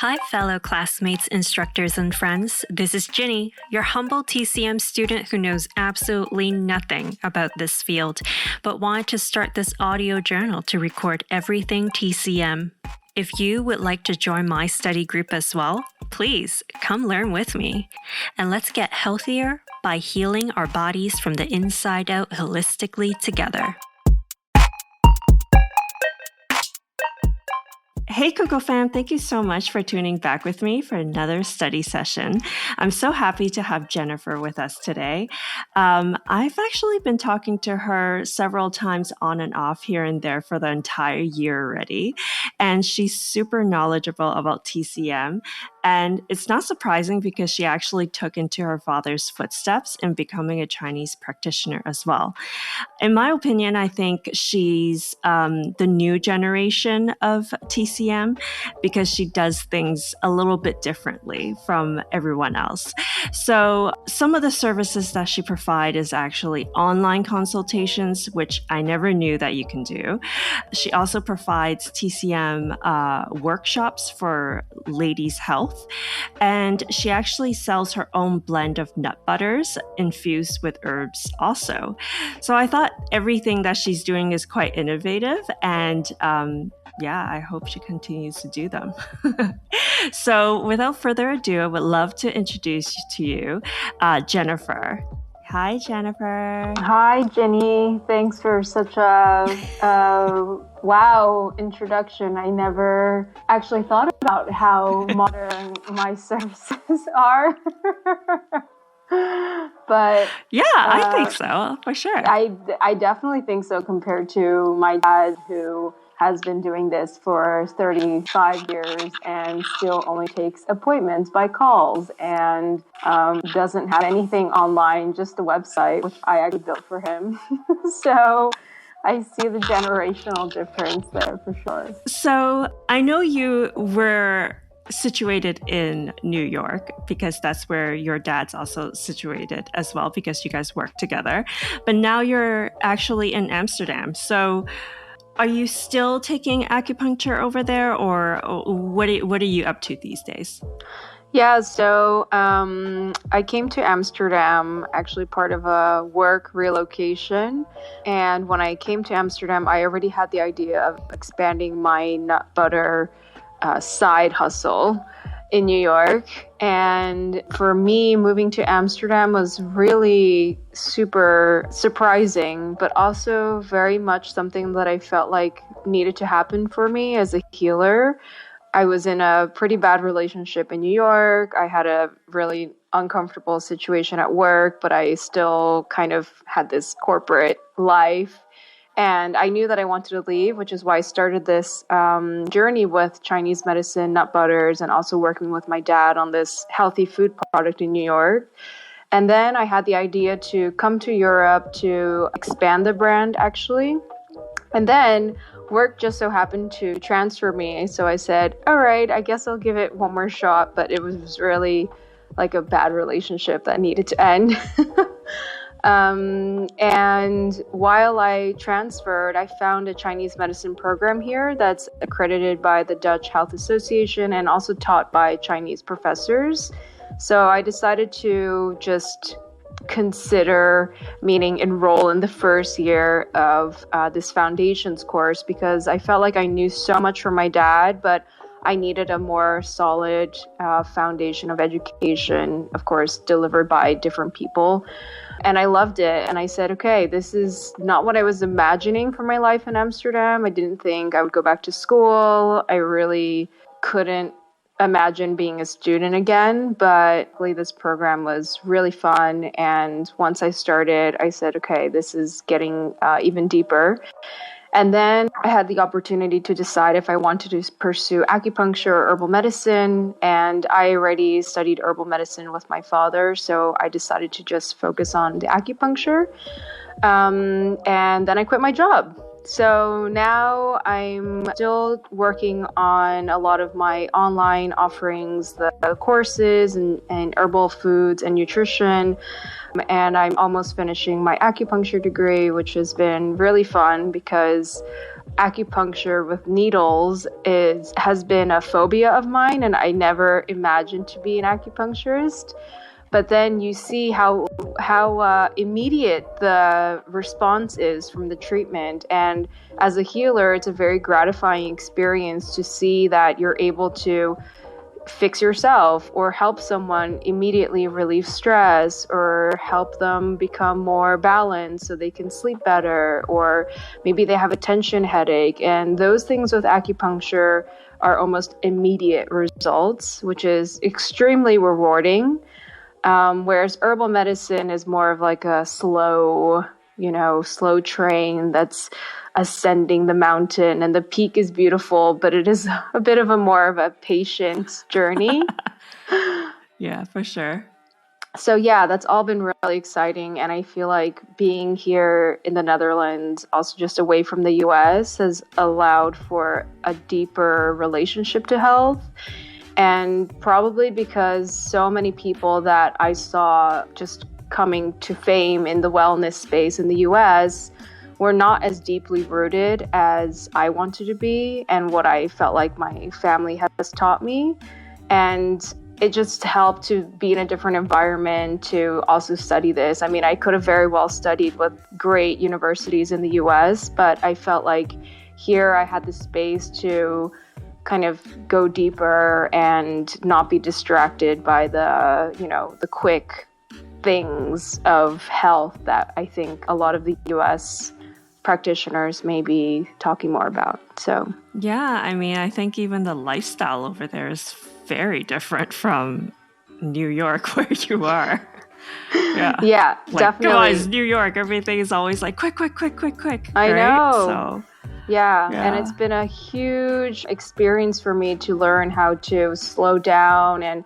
Hi, fellow classmates, instructors, and friends. This is Ginny, your humble TCM student who knows absolutely nothing about this field, but wanted to start this audio journal to record everything TCM. If you would like to join my study group as well, please come learn with me. And let's get healthier by healing our bodies from the inside out holistically together. Hey, Coco fam, thank you so much for tuning back with me for another study session. I'm so happy to have Jennifer with us today. I've actually been talking to her several times on and off here and there for the entire year already, and she's super knowledgeable about TCM. And it's not surprising because she actually took into her father's footsteps in becoming a Chinese practitioner as well. In my opinion, I think she's the new generation of TCM because she does things a little bit differently from everyone else. So some of the services that she provides is actually online consultations, which I never knew that you can do. She also provides TCM workshops for ladies' health. And she actually sells her own blend of nut butters infused with herbs also. So I thought everything that she's doing is quite innovative, and I hope she continues to do them. So without further ado, I would love to introduce to you Jennifer. Hi, Jennifer. Hi, Jenny. Thanks for such a wow introduction. I never actually thought about how modern my services are. But yeah, I think so, for sure. I definitely think so compared to my dad, who has been doing this for 35 years and still only takes appointments by calls and doesn't have anything online, just a website, which I actually built for him. So I see the generational difference there for sure. So I know you were situated in New York because that's where your dad's also situated as well, because you guys work together. But now you're actually in Amsterdam. So are you still taking acupuncture over there, or what are you up to these days? Yeah, so I came to Amsterdam, actually part of a work relocation. And when I came to Amsterdam, I already had the idea of expanding my nut butter side hustle in New York. And for me, moving to Amsterdam was really super surprising, but also very much something that I felt like needed to happen for me as a healer. I was in a pretty bad relationship in New York. I had a really uncomfortable situation at work, but I still kind of had this corporate life. And I knew that I wanted to leave, which is why I started this journey with Chinese medicine, nut butters, and also working with my dad on this healthy food product in New York. And then I had the idea to come to Europe to expand the brand, actually. And then work just so happened to transfer me. So I said, all right, I guess I'll give it one more shot. But it was really like a bad relationship that needed to end. And while I transferred, I found a Chinese medicine program here that's accredited by the Dutch Health Association and also taught by Chinese professors. So I decided to just consider, meaning enroll in the first year of this foundations course, because I felt like I knew so much from my dad, but I needed a more solid foundation of education, of course, delivered by different people. And I loved it. And I said, okay, this is not what I was imagining for my life in Amsterdam. I didn't think I would go back to school. I really couldn't imagine being a student again. But this program was really fun. And once I started, I said, okay, this is getting even deeper. And then I had the opportunity to decide if I wanted to pursue acupuncture or herbal medicine. And I already studied herbal medicine with my father, so I decided to just focus on the acupuncture. And then I quit my job. So now I'm still working on a lot of my online offerings, the courses and herbal foods and nutrition. And I'm almost finishing my acupuncture degree, which has been really fun because acupuncture with needles has been a phobia of mine, and I never imagined to be an acupuncturist. But then you see how immediate the response is from the treatment. And as a healer, it's a very gratifying experience to see that you're able to fix yourself or help someone immediately relieve stress or help them become more balanced so they can sleep better, or maybe they have a tension headache. And those things with acupuncture are almost immediate results, which is extremely rewarding. Whereas herbal medicine is more of like a slow train that's ascending the mountain, and the peak is beautiful, but it is a bit of a patient journey. Yeah, for sure. So yeah, that's all been really exciting. And I feel like being here in the Netherlands, also just away from the US, has allowed for a deeper relationship to health. And probably because so many people that I saw just coming to fame in the wellness space in the US were not as deeply rooted as I wanted to be and what I felt like my family has taught me. And it just helped to be in a different environment to also study this. I mean, I could have very well studied with great universities in the US, but I felt like here I had the space to kind of go deeper and not be distracted by the quick things of health that I think a lot of the US practitioners may be talking more about. So yeah, I mean, I think even the lifestyle over there is very different from New York where you are. Yeah, like, definitely. Come on, it's New York. Everything is always like quick. I right? know. So yeah, and it's been a huge experience for me to learn how to slow down. And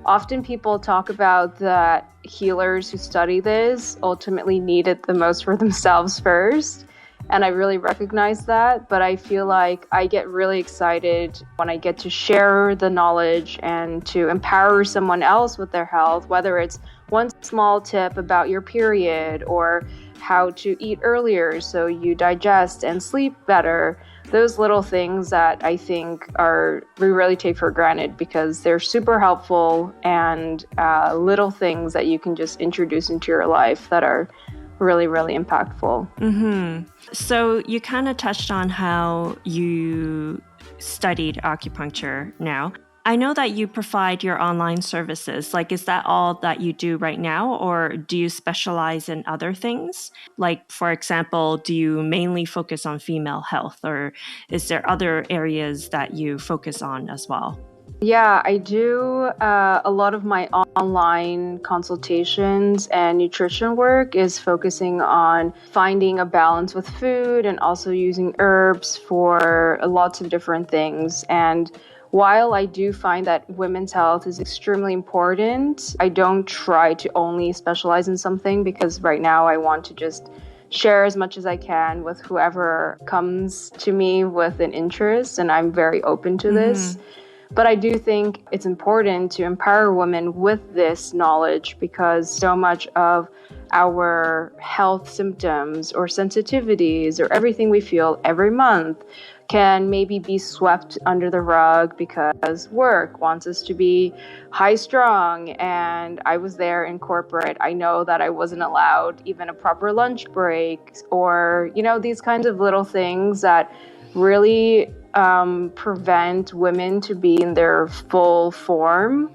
often people talk about that healers who study this ultimately need it the most for themselves first. And I really recognize that. But I feel like I get really excited when I get to share the knowledge and to empower someone else with their health, whether it's one small tip about your period or how to eat earlier so you digest and sleep better. Those little things that I think we really take for granted because they're super helpful, and little things that you can just introduce into your life that are really, really impactful. Mm-hmm. So you kind of touched on how you studied acupuncture now. I know that you provide your online services. Like, is that all that you do right now, or do you specialize in other things? Like, for example, do you mainly focus on female health, or is there other areas that you focus on as well? Yeah, I do. A lot of my online consultations and nutrition work is focusing on finding a balance with food and also using herbs for lots of different things. And while I do find that women's health is extremely important, I don't try to only specialize in something, because right now I want to just share as much as I can with whoever comes to me with an interest, and I'm very open to this. But I do think it's important to empower women with this knowledge, because so much of our health symptoms or sensitivities or everything we feel every month can maybe be swept under the rug because work wants us to be high strung. And I was there in corporate. I know that I wasn't allowed even a proper lunch break, or, these kinds of little things that really prevent women to be in their full form.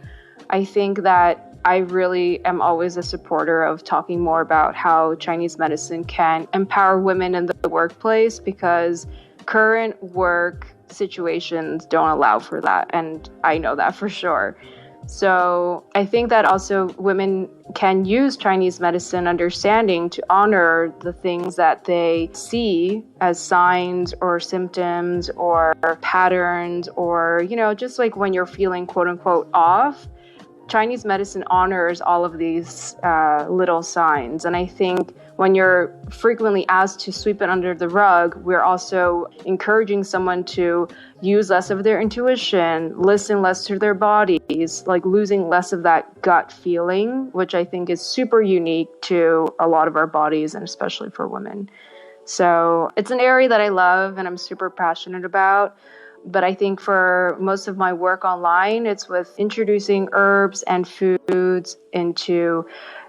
I think that I really am always a supporter of talking more about how Chinese medicine can empower women in the workplace, because current work situations don't allow for that. And I know that for sure. So I think that also women can use Chinese medicine understanding to honor the things that they see as signs or symptoms or patterns, or, just like when you're feeling quote unquote off, Chinese medicine honors all of these little signs. And I think when you're frequently asked to sweep it under the rug, we're also encouraging someone to use less of their intuition, listen less to their bodies, like losing less of that gut feeling, which I think is super unique to a lot of our bodies, and especially for women. So it's an area that I love and I'm super passionate about. But I think for most of my work online, it's with introducing herbs and foods into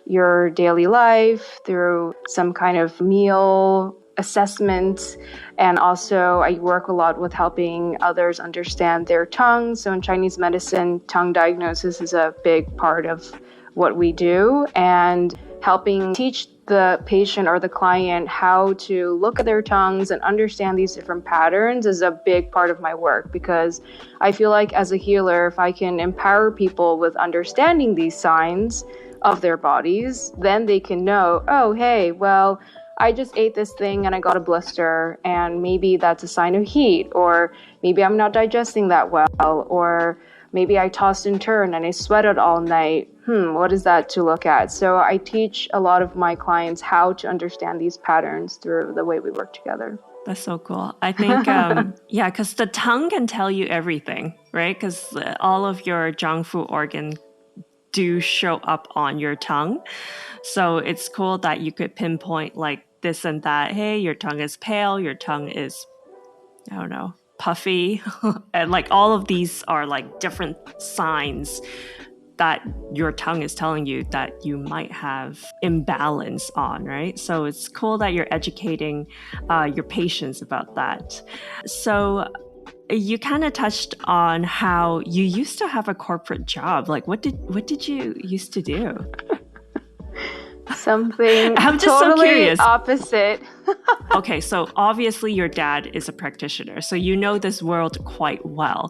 your daily life through some kind of meal assessment. And also I work a lot with helping others understand their tongue. So in Chinese medicine, tongue diagnosis is a big part of what we do, and helping teach the patient or the client how to look at their tongues and understand these different patterns is a big part of my work, because I feel like as a healer, if I can empower people with understanding these signs of their bodies, then they can know, oh, hey, well, I just ate this thing and I got a blister, and maybe that's a sign of heat, or maybe I'm not digesting that well, or maybe I tossed and turned and I sweated all night. What is that to look at? So I teach a lot of my clients how to understand these patterns through the way we work together. That's so cool. I think, because the tongue can tell you everything, right? Because all of your Jiangfu organs do show up on your tongue. So it's cool that you could pinpoint like this and that. Hey, your tongue is pale. Your tongue is, I don't know, puffy. And like all of these are like different signs that your tongue is telling you that you might have imbalance on, right? So it's cool that you're educating your patients about that. So you kind of touched on how you used to have a corporate job. Like what did you used to do? Something I'm just totally so curious. Opposite. Okay, so obviously your dad is a practitioner, so you know this world quite well.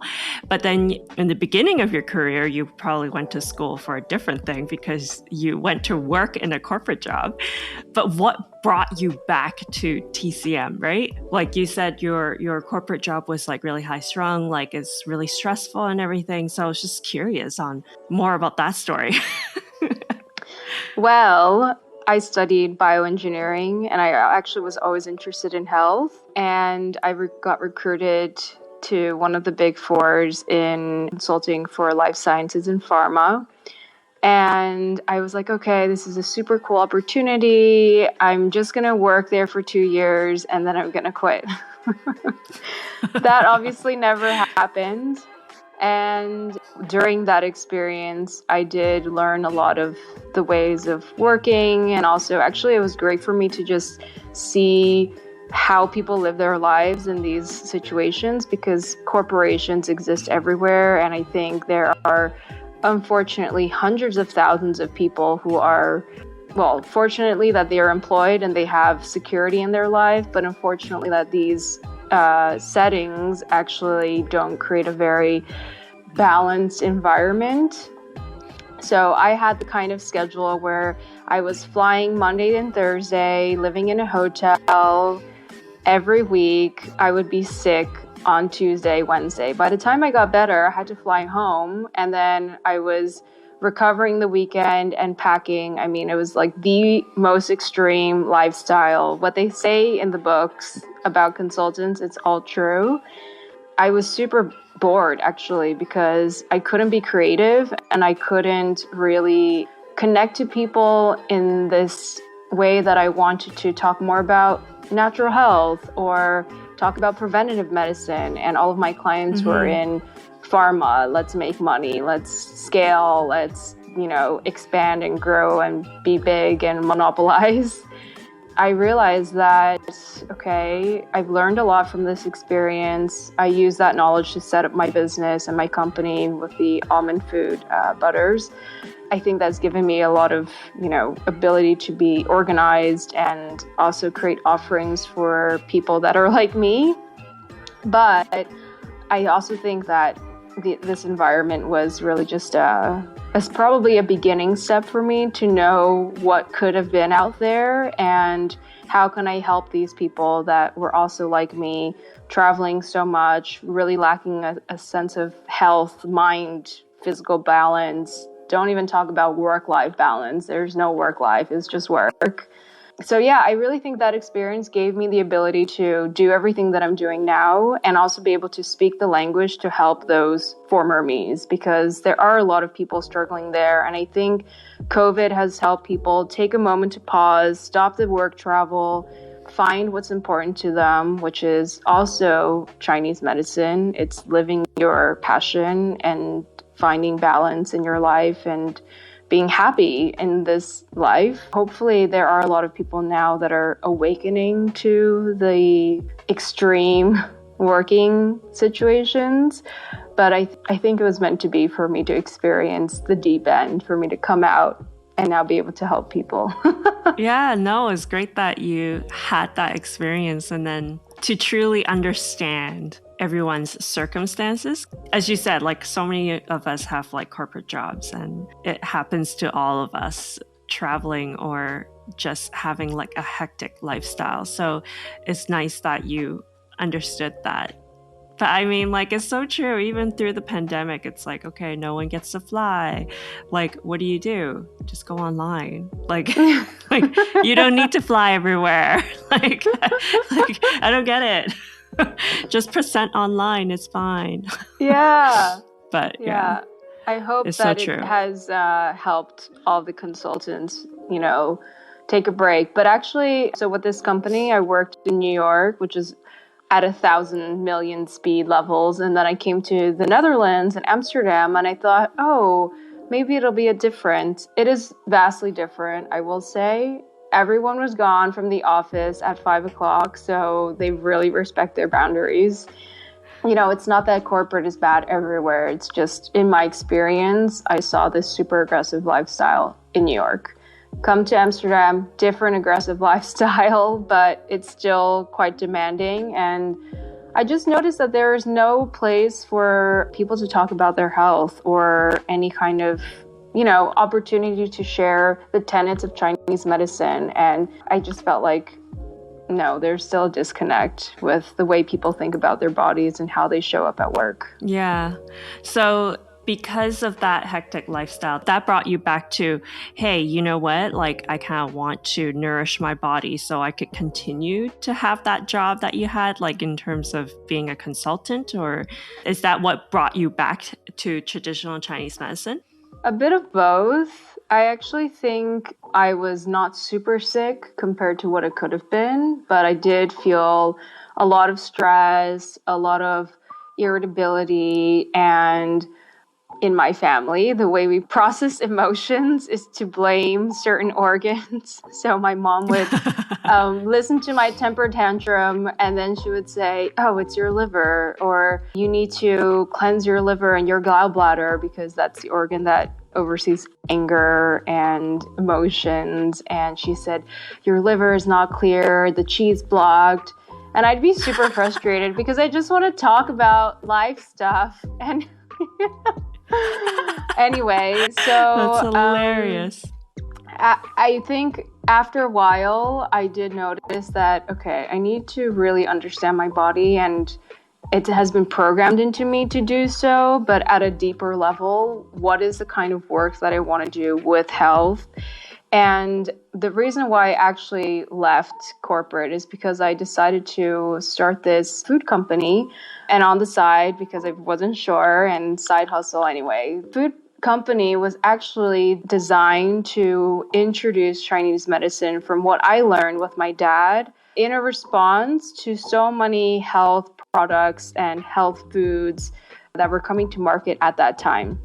But then in the beginning of your career, you probably went to school for a different thing because you went to work in a corporate job. But what brought you back to TCM, right? Like you said, your corporate job was like really high strung, like it's really stressful and everything. So I was just curious on more about that story. Well, I studied bioengineering, and I actually was always interested in health. And I got recruited to one of the big fours in consulting for life sciences and pharma. And I was like, okay, this is a super cool opportunity. I'm just going to work there for 2 years and then I'm going to quit. That obviously never happened. And during that experience, I did learn a lot of the ways of working. And also, actually, it was great for me to just see how people live their lives in these situations, because corporations exist everywhere. And I think there are, unfortunately, hundreds of thousands of people who are, well, fortunately that they are employed and they have security in their life, but unfortunately that these settings actually don't create a very balanced environment. So I had the kind of schedule where I was flying Monday and Thursday, living in a hotel. Every week I would be sick on Tuesday, Wednesday. By the time I got better, I had to fly home, and then I was recovering the weekend and packing. I mean, it was like the most extreme lifestyle. What they say in the books about consultants, it's all true. I was super bored, actually, because I couldn't be creative and I couldn't really connect to people in this way that I wanted to talk more about natural health or talk about preventative medicine. And all of my clients were in pharma. Let's make money, let's scale, let's, expand and grow and be big and monopolize. I realized that, okay, I've learned a lot from this experience. I use that knowledge to set up my business and my company with the almond food butters. I think that's given me a lot of, ability to be organized and also create offerings for people that are like me. But I also think that this environment was really just probably a beginning step for me to know what could have been out there and how can I help these people that were also like me, traveling so much, really lacking a sense of health, mind, physical balance, don't even talk about work-life balance. There's no work life. It's just work. So yeah, I really think that experience gave me the ability to do everything that I'm doing now and also be able to speak the language to help those former me's, because there are a lot of people struggling there. And I think COVID has helped people take a moment to pause, stop the work travel, find what's important to them, which is also Chinese medicine. It's living your passion and finding balance in your life and being happy in this life. Hopefully there are a lot of people now that are awakening to the extreme working situations. But I think it was meant to be for me to experience the deep end, for me to come out and now be able to help people. Yeah, no, it's great that you had that experience and then to truly understand everyone's circumstances. As you said, like so many of us have like corporate jobs and it happens to all of us traveling or just having like a hectic lifestyle. So it's nice that you understood that. But I mean, like, it's so true. Even through the pandemic, it's like, okay, no one gets to fly. Like, what do? Just go online. Like, like you don't need to fly everywhere. like I don't get it. Just present online. It's fine. Yeah. But yeah. I hope it's that so it true. has helped all the consultants, take a break. But actually, so with this company, I worked in New York, which is at 1,000 million speed levels. And then I came to the Netherlands and Amsterdam, and I thought, oh, maybe it'll be different. It is vastly different, I will say. Everyone was gone from the office at 5 o'clock, so they really respect their boundaries. It's not that corporate is bad everywhere. It's just, in my experience, I saw this super aggressive lifestyle in New York. Come to Amsterdam, different aggressive lifestyle, but it's still quite demanding. And I just noticed that there is no place for people to talk about their health or any kind of, opportunity to share the tenets of Chinese medicine. And I just felt like, no, there's still a disconnect with the way people think about their bodies and how they show up at work. Yeah. So because of that hectic lifestyle, that brought you back to, hey, you know what? Like, I kind of want to nourish my body so I could continue to have that job that you had, like in terms of being a consultant, or is that what brought you back to traditional Chinese medicine? A bit of both. I actually think I was not super sick compared to what it could have been, but I did feel a lot of stress, a lot of irritability, and in my family, the way we process emotions is to blame certain organs. So my mom would listen to my temper tantrum, and then she would say, oh, it's your liver, or you need to cleanse your liver and your gallbladder because that's the organ that oversees anger and emotions. And she said, your liver is not clear, the chi's blocked. And I'd be super frustrated because I just want to talk about life stuff. And anyway, so that's hilarious. I think after a while, I did notice that, okay, I need to really understand my body, and it has been programmed into me to do so, but at a deeper level, what is the kind of work that I want to do with health? And the reason why I actually left corporate is because I decided to start this food company, and on the side, because I wasn't sure, and side hustle anyway. Food company was actually designed to introduce Chinese medicine from what I learned with my dad in a response to so many health products and health foods that were coming to market at that time.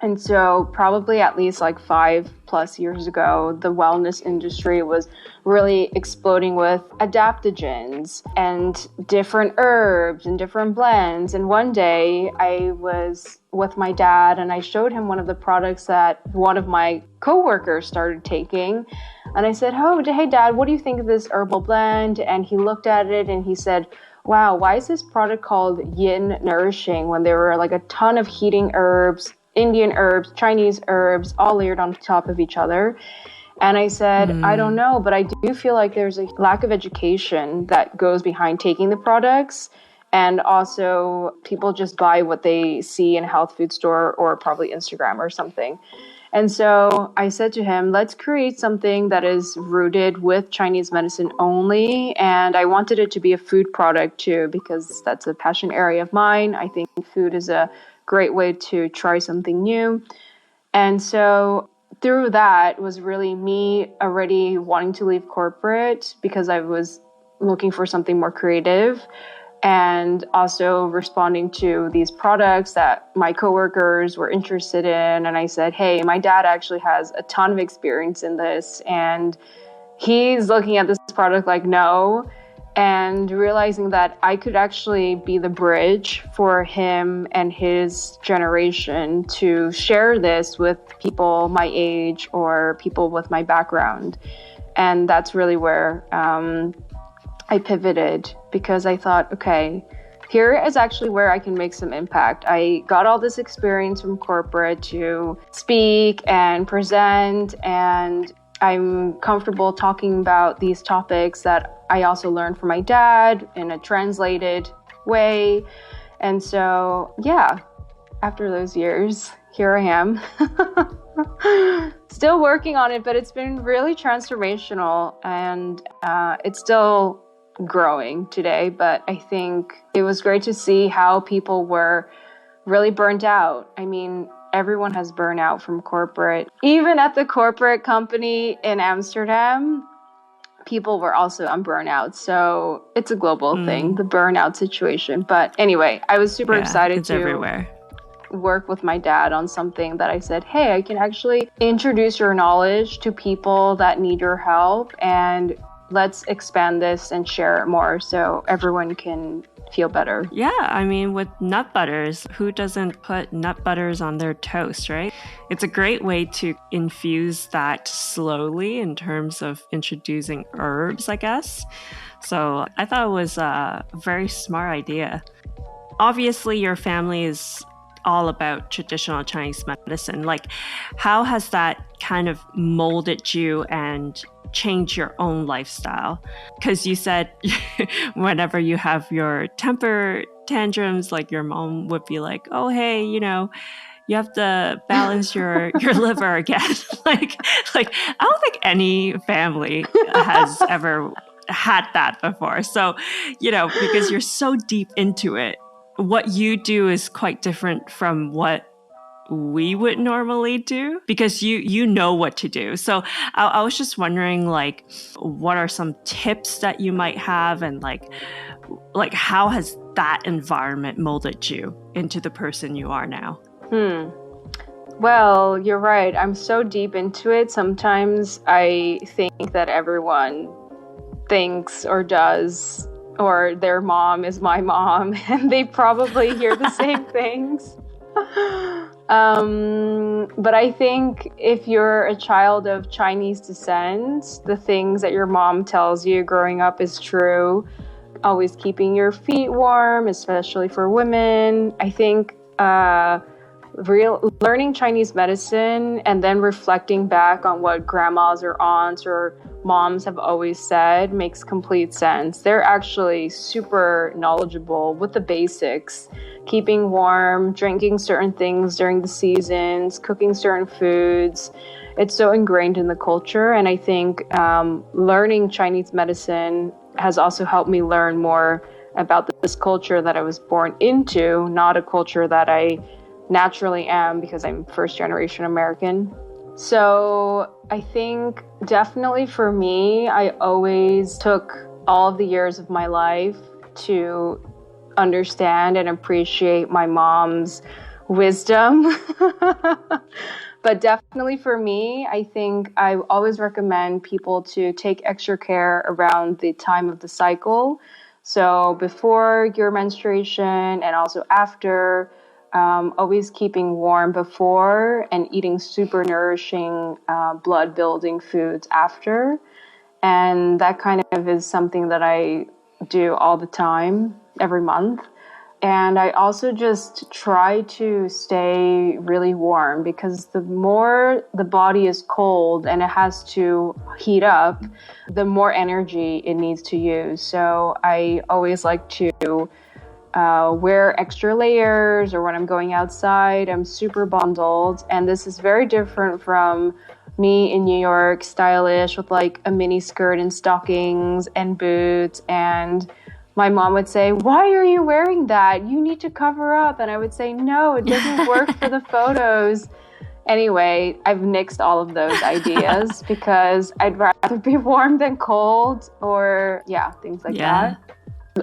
And so probably at least like 5+ years ago, the wellness industry was really exploding with adaptogens and different herbs and different blends. And one day I was with my dad and I showed him one of the products that one of my coworkers started taking. And I said, oh, hey, Dad, what do you think of this herbal blend? And he looked at it and he said, wow, why is this product called Yin Nourishing when there were like a ton of heating herbs, Indian herbs, Chinese herbs, all layered on top of each other? And I said, I don't know, but I do feel like there's a lack of education that goes behind taking the products. And also people just buy what they see in a health food store or probably Instagram or something. And so I said to him, let's create something that is rooted with Chinese medicine only. And I wanted it to be a food product too, because that's a passion area of mine. I think food is a great way to try something new. And so through that was really me already wanting to leave corporate because I was looking for something more creative, and also responding to these products that my coworkers were interested in. And I said, hey, my dad actually has a ton of experience in this, and he's looking at this product like, no. And realizing that I could actually be the bridge for him and his generation to share this with people my age or people with my background. And that's really where I pivoted, because I thought, okay, here is actually where I can make some impact. I got all this experience from corporate to speak and present, and I'm comfortable talking about these topics that I also learned from my dad in a translated way. And so, yeah, after those years, here I am. Still working on it, but it's been really transformational, and it's still growing today. But I think it was great to see how people were really burnt out. I mean, everyone has burnout from corporate. Even at the corporate company in Amsterdam, people were also on burnout. So it's a global thing, the burnout situation. But anyway, I was super excited to everywhere. Work with my dad on something that I said, hey, I can actually introduce your knowledge to people that need your help, and let's expand this and share it more so everyone can feel better. Yeah, I mean, with nut butters, who doesn't put nut butters on their toast, right? It's a great way to infuse that slowly in terms of introducing herbs, I guess. So I thought it was a very smart idea. Obviously, your family is all about traditional Chinese medicine. Like, how has that kind of molded you and change your own lifestyle? Because you said whenever you have your temper tantrums, like your mom would be like, oh, hey, you have to balance your liver again. like I don't think any family has ever had that before. So, because you're so deep into it, what you do is quite different from what we would normally do, because you know what to do. So I was just wondering, like, what are some tips that you might have, and like how has that environment molded you into the person you are now? Well, you're right. I'm so deep into it. Sometimes I think that everyone thinks or does, or their mom is my mom, and they probably hear the same things. But I think if you're a child of Chinese descent, the things that your mom tells you growing up is true. Always keeping your feet warm, especially for women. I think learning Chinese medicine and then reflecting back on what grandmas or aunts or moms have always said makes complete sense. They're actually super knowledgeable with the basics. Keeping warm, drinking certain things during the seasons, cooking certain foods. It's so ingrained in the culture. And I think learning Chinese medicine has also helped me learn more about this culture that I was born into, not a culture that I naturally am because I'm first generation American. So I think definitely for me, I always took all of the years of my life to understand and appreciate my mom's wisdom. But definitely for me, I think I always recommend people to take extra care around the time of the cycle. So before your menstruation and also after, always keeping warm before and eating super nourishing blood building foods after. And that kind of is something that I do all the time, every month. And I also just try to stay really warm, because the more the body is cold and it has to heat up, the more energy it needs to use. So I always like to wear extra layers, or when I'm going outside, I'm super bundled. And this is very different from me in New York, stylish with like a mini skirt and stockings and boots. And my mom would say, "Why are you wearing that? You need to cover up." And I would say, "No, it doesn't work for the photos." Anyway, I've nixed all of those ideas because I'd rather be warm than cold, or things like that.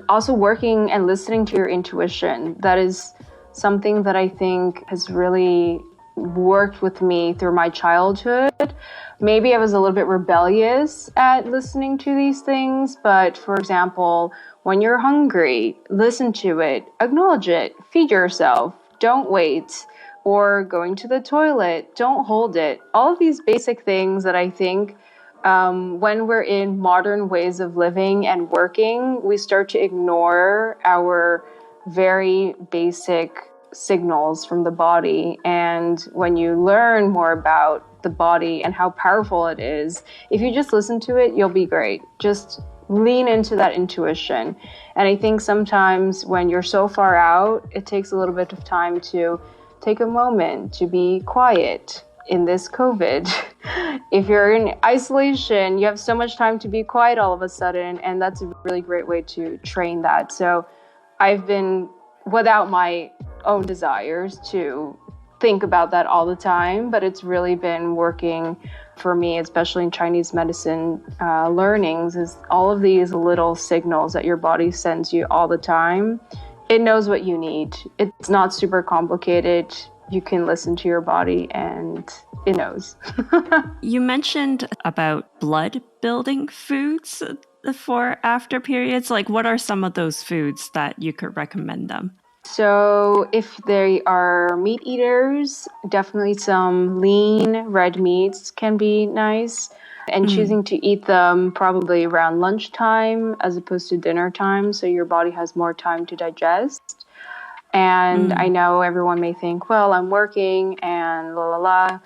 Also working and listening to your intuition. That is something that I think has really worked with me through my childhood. Maybe I was a little bit rebellious at listening to these things, but for example, when you're hungry, listen to it, acknowledge it, feed yourself, don't wait, or going to the toilet, don't hold it. All of these basic things that I think when we're in modern ways of living and working, we start to ignore our very basic signals from the body. And when you learn more about the body and how powerful it is, if you just listen to it, you'll be great. Just lean into that intuition. And I think sometimes when you're so far out, it takes a little bit of time to take a moment to be quiet. In this COVID, if you're in isolation, you have so much time to be quiet all of a sudden, and that's a really great way to train that. So I've been, without my own desires, to think about that all the time, but it's really been working for me, especially in Chinese medicine learnings, is all of these little signals that your body sends you all the time. It knows what you need. It's not super complicated. You can listen to your body and it knows. You mentioned about blood building foods for after periods. Like, what are some of those foods that you could recommend them? So if they are meat eaters, definitely some lean red meats can be nice. And choosing to eat them probably around lunchtime as opposed to dinner time, so your body has more time to digest. And I know everyone may think, well, I'm working and la la la.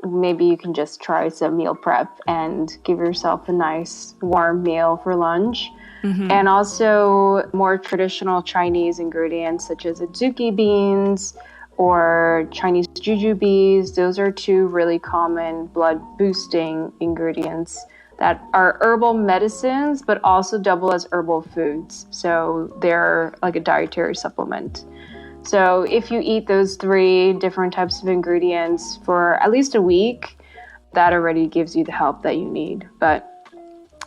Maybe you can just try some meal prep and give yourself a nice warm meal for lunch. And also more traditional Chinese ingredients such as adzuki beans or Chinese jujubes. Those are two really common blood boosting ingredients that are herbal medicines, but also double as herbal foods. So they're like a dietary supplement. So if you eat those 3 different types of ingredients for at least a week, that already gives you the help that you need. But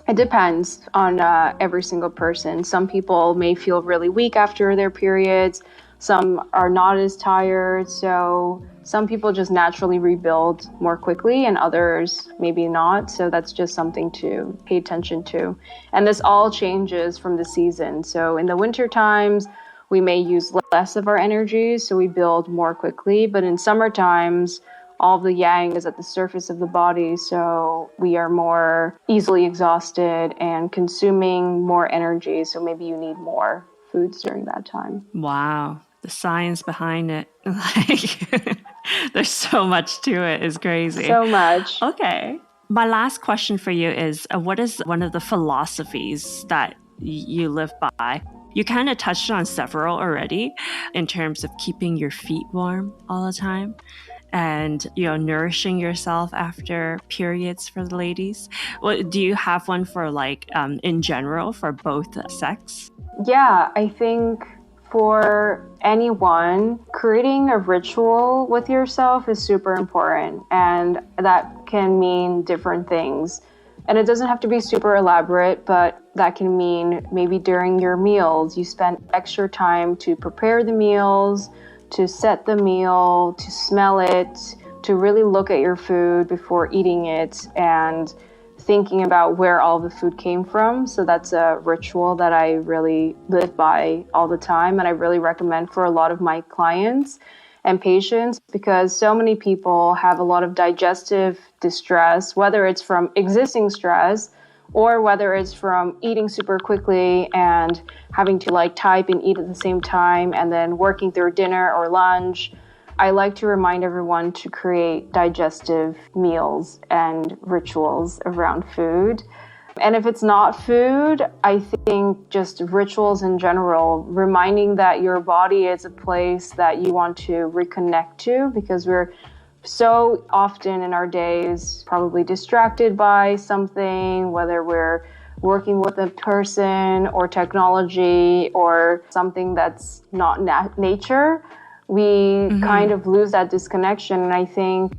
it depends on every single person. Some people may feel really weak after their periods. Some are not as tired. So some people just naturally rebuild more quickly and others maybe not. So that's just something to pay attention to. And this all changes from the season. So in the winter times, we may use less of our energy, so we build more quickly. But in summer times, all of the yang is at the surface of the body, so we are more easily exhausted and consuming more energy. So maybe you need more foods during that time. Wow. The science behind it. Like, there's so much to it. It's crazy. So much. Okay. My last question for you is, what is one of the philosophies that you live by? You kind of touched on several already in terms of keeping your feet warm all the time and, nourishing yourself after periods for the ladies. Well, do you have one for in general for both sex? Yeah, I think for anyone, creating a ritual with yourself is super important, and that can mean different things. And it doesn't have to be super elaborate, but that can mean maybe during your meals, you spend extra time to prepare the meals, to set the meal, to smell it, to really look at your food before eating it and thinking about where all the food came from. So that's a ritual that I really live by all the time, and I really recommend for a lot of my clients and patients, because so many people have a lot of digestive distress, whether it's from existing stress or whether it's from eating super quickly and having to type and eat at the same time and then working through dinner or lunch. I like to remind everyone to create digestive meals and rituals around food. And if it's not food, I think just rituals in general, reminding that your body is a place that you want to reconnect to, because we're so often in our days probably distracted by something, whether we're working with a person or technology or something that's not nature. We kind of lose that disconnection. And I think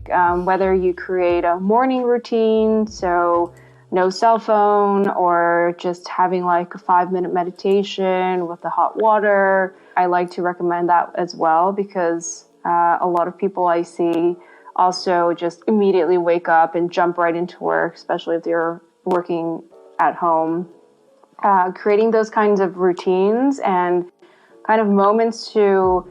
whether you create a morning routine, so no cell phone, or just having like a 5-minute meditation with the hot water, I like to recommend that as well, because a lot of people I see also just immediately wake up and jump right into work, especially if they're working at home. Creating those kinds of routines and kind of moments to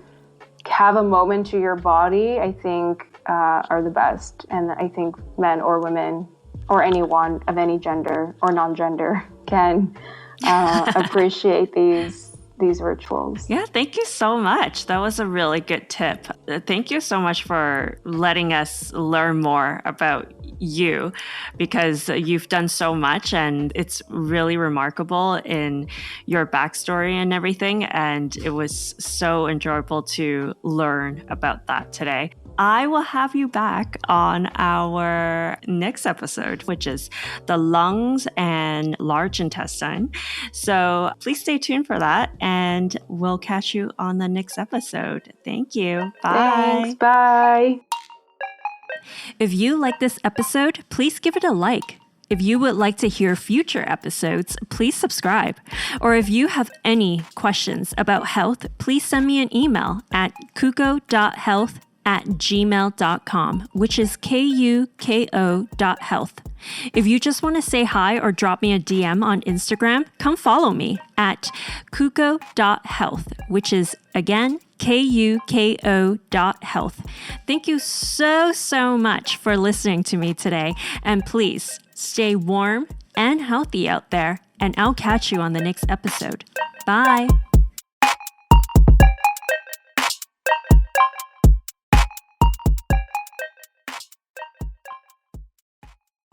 have a moment to your body, I think are the best. And I think men or women or anyone of any gender or non-gender can appreciate these rituals. Yeah, thank you so much. That was a really good tip. Thank you so much for letting us learn more about you, because you've done so much and it's really remarkable in your backstory and everything. And it was so enjoyable to learn about that today. I will have you back on our next episode, which is the lungs and large intestine. So please stay tuned for that, and we'll catch you on the next episode. Thank you. Bye. Thanks. Bye. If you like this episode, please give it a like. If you would like to hear future episodes, please subscribe. Or if you have any questions about health, please send me an email at kuko.health@gmail.com, which is kuko.health. If you just want to say hi or drop me a DM on Instagram, come follow me at kuko.health, which is, again, kuko.health. Thank you so much for listening to me today. And please stay warm and healthy out there. And I'll catch you on the next episode. Bye.